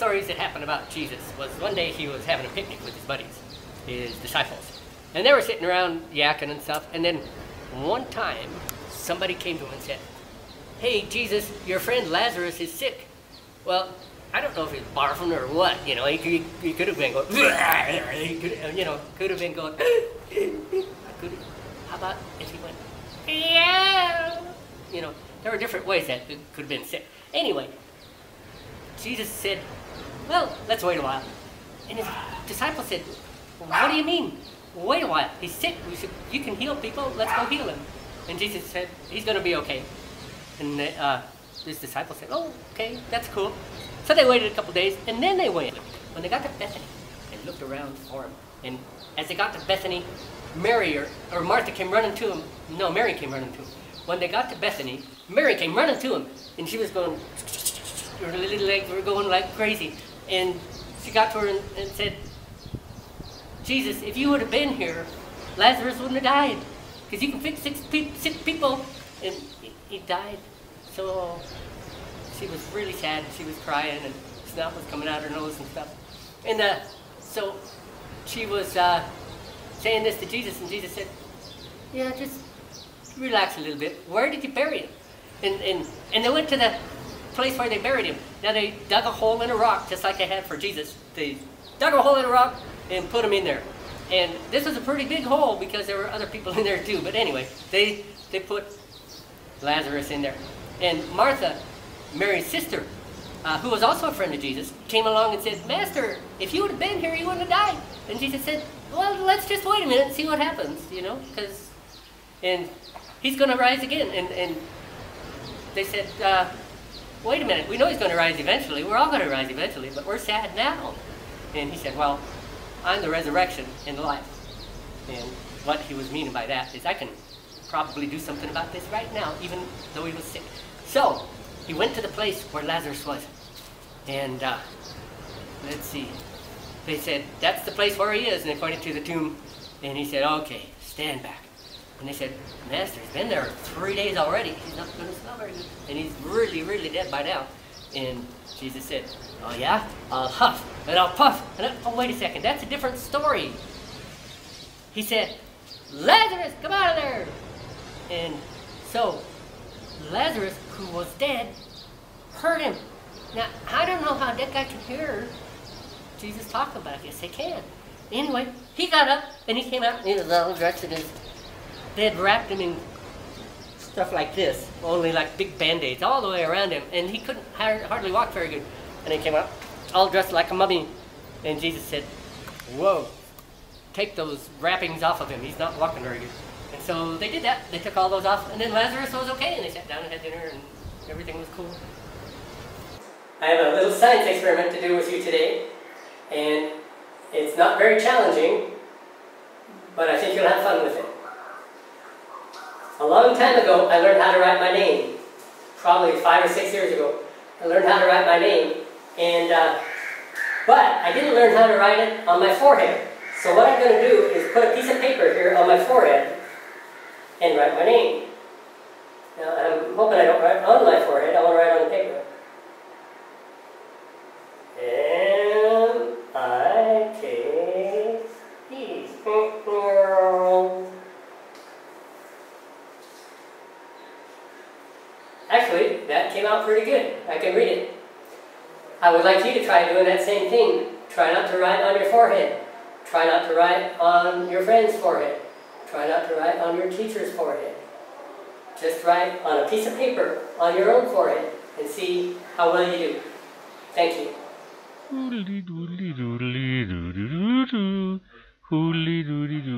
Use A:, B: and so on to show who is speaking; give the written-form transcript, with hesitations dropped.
A: stories that happened about Jesus was one day he was having a picnic with his buddies, his disciples. And they were sitting around yakking and stuff. And then one time, somebody came to him and said, "Hey, Jesus, your friend Lazarus is sick." Well, I don't know if he's barfing or what. You know, he could have been going, he could, you know, could have been going, how about if he went, yeah? You know, there were different ways that it could have been sick. Anyway, Jesus said, "Well, let's wait a while." And his disciples said, "Well, what do you mean? Wait a while. He's sick. We said, you can heal people. Let's go heal him." And Jesus said, "He's going to be okay." And his disciples said, "Oh, okay, that's cool." So they waited a couple days, and then they went. When they got to Bethany, they looked around for him. And as they got to Bethany, Mary or Martha came running to him. No, Mary came running to him. When they got to Bethany, Mary came running to him, and she was going, her little legs were going like crazy. And she got to her and said, "Jesus, if you would have been here, Lazarus wouldn't have died. Because you can fix sick people." And he died. So she was really sad. She was crying, and snot was coming out her nose and stuff. And so she was saying this to Jesus, and Jesus said, "Yeah, just relax a little bit. Where did you bury him?" And they went to the place where they buried him. Now they dug a hole in a rock, just like they had for Jesus. They dug a hole in a rock and put him in there. And this was a pretty big hole because there were other people in there too. But anyway, they put Lazarus in there. And Martha, Mary's sister, who was also a friend of Jesus, came along and said, "Master, if you would have been here, you wouldn't have died." And Jesus said, "Well, let's just wait a minute and see what happens, you know, and he's going to rise again." And they said, "Wait a minute, we know he's going to rise eventually. We're all going to rise eventually, but we're sad now." And he said, "Well, I'm the resurrection and the life." And what he was meaning by that is I can probably do something about this right now, even though he was sick. So he went to the place where Lazarus was. And let's see. They said, "That's the place where he is." And they pointed to the tomb. And he said, "Okay, stand back." And they said, "Master, he's been there 3 days already. He's not going to smell very good. And he's really, really dead by now." And Jesus said, "Oh yeah? I'll huff and I'll puff. Oh, wait a second. That's a different story." He said, "Lazarus, come out of there." And so Lazarus, who was dead, heard him. Now, I don't know how that guy can hear Jesus talk about it. Yes, they can. Anyway, he got up and he came out and he was all dressed in his... They had wrapped him in stuff like this, only like big band-aids all the way around him, and he couldn't hardly walk very good. And he came out all dressed like a mummy. And Jesus said, "Whoa, take those wrappings off of him. He's not walking very good." And so they did that. They took all those off, and then Lazarus was okay, and they sat down and had dinner, and everything was cool. I have a little science experiment to do with you today, and it's not very challenging, but I think you'll have fun with it. A long time ago, I learned how to write my name. Probably 5 or 6 years ago, I learned how to write my name, and but I didn't learn how to write it on my forehead. So what I'm going to do is put a piece of paper here on my forehead and write my name. Now, I'm hoping I don't write on my forehead. I want to write on the paper. M-I-K-E. Actually, that came out pretty good. I can read it. I would like you to try doing that same thing. Try not to write on your forehead. Try not to write on your friend's forehead. Try not to write on your teacher's forehead. Just write on a piece of paper on your own forehead and see how well you do. Thank you. Hoodly doodly doodly doodly doo doo. Hoodly doodly doo.